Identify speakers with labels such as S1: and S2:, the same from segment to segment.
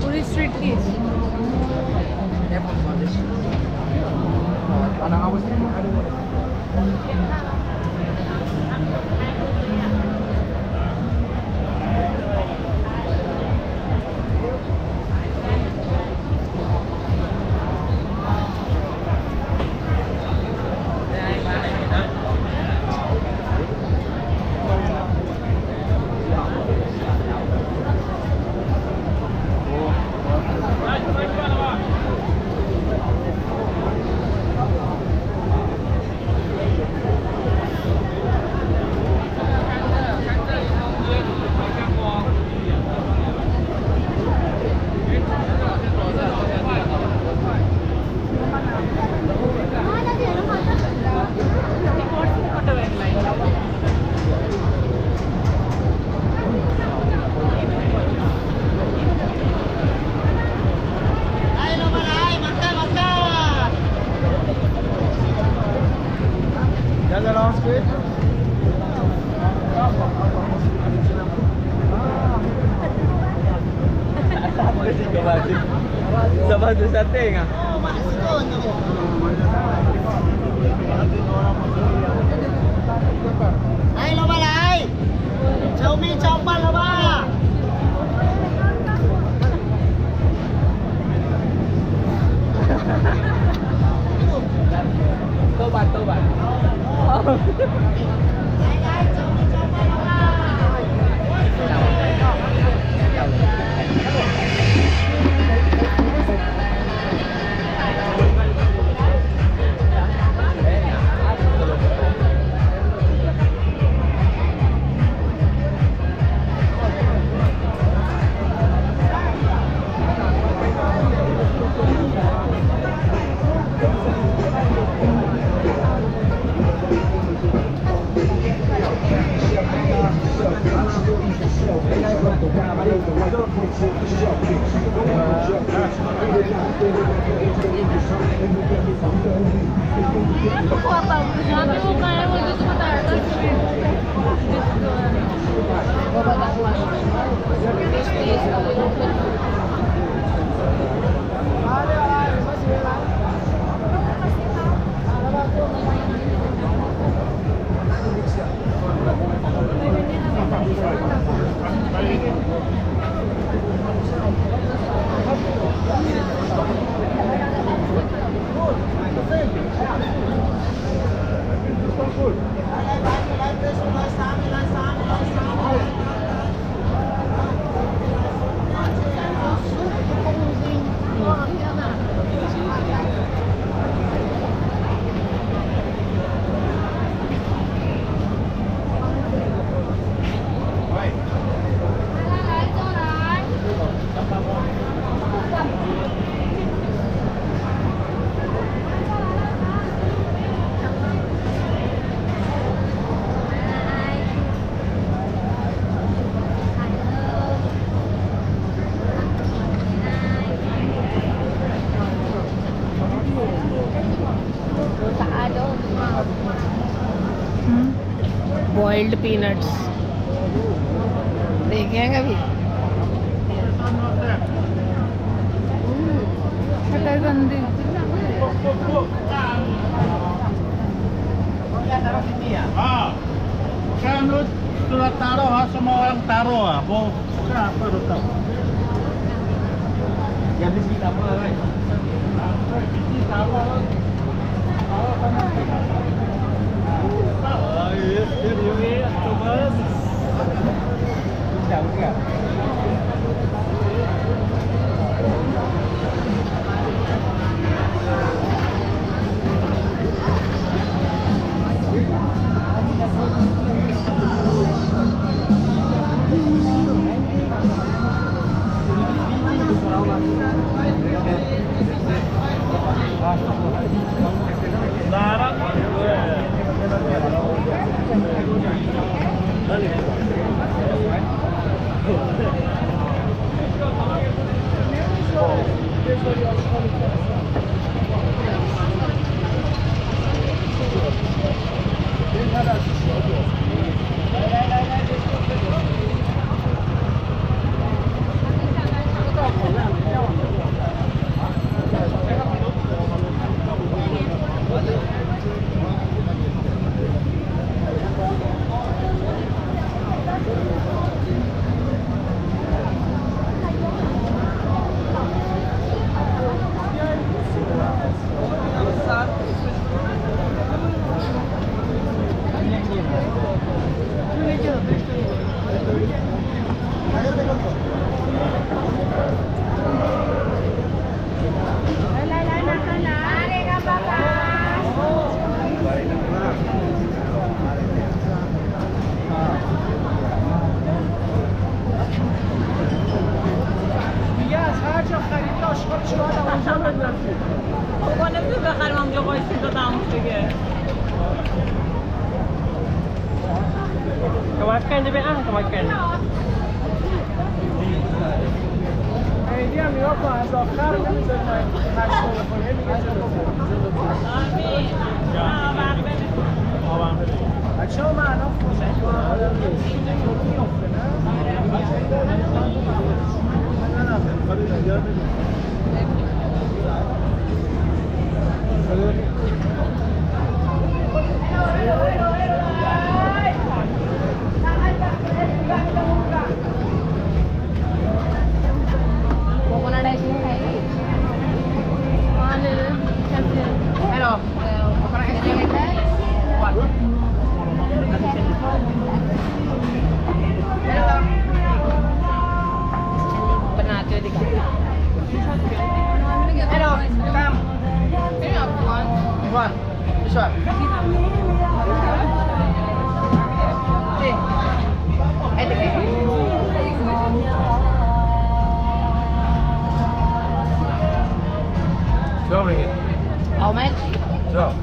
S1: पूरी स्ट्रीट की
S2: Sabah tu satay ngah.
S3: Ai lo ba lại. Chào mi chào pan lo ba.
S2: Tô bạn.
S1: Boiled peanuts देखे हैं कभी? गंदी
S3: Kan lu sudah taruh, semua orang taruh, mau apa lu tahu?
S2: Yang di sini apa kan?
S3: Ini taruh.
S2: Yes, ini coba. Jauh enggak? Makan je be ang makan. Diam ni apa? Dokar kan saya nak sekolah pun ini kan. Acaba mana?
S1: Coconut ice cream खाएगी हाँ ले ले hello coconut ice cream लेता है बनाते हुए दिखा hello काम one this one
S2: Jom ringgit.
S1: how much
S2: Jom.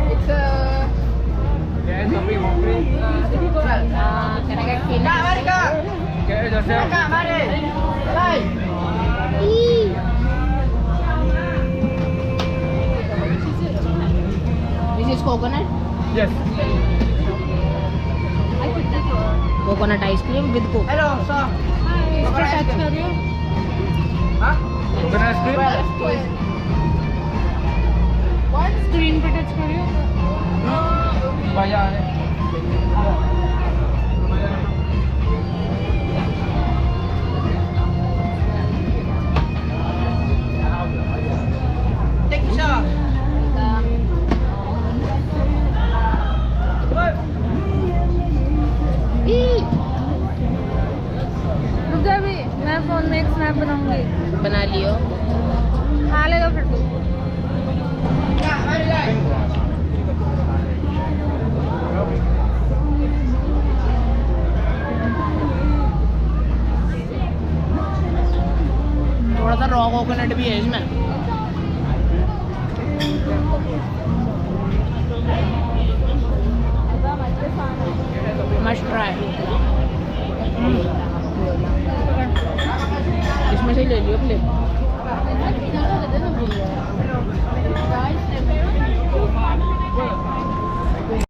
S1: it's
S2: Okay, tapi mau free.
S1: can I get peanut
S2: Okay, Joseph.
S1: this is coconut
S2: Yes.
S1: coconut ice cream with coke
S3: Hello, sir.
S1: इस पे touch करियो
S3: Hah?
S2: Coconut ice cream?
S1: What screen पे touch करियो
S2: Bayar ni.
S3: Take it, sir.
S1: रुक जा अभी मैं phone में एक स्नैप बनाऊंगी बना लियो खा लेगा फिर तू थोड़ा सा रॉ कोकोनट भी है इसमें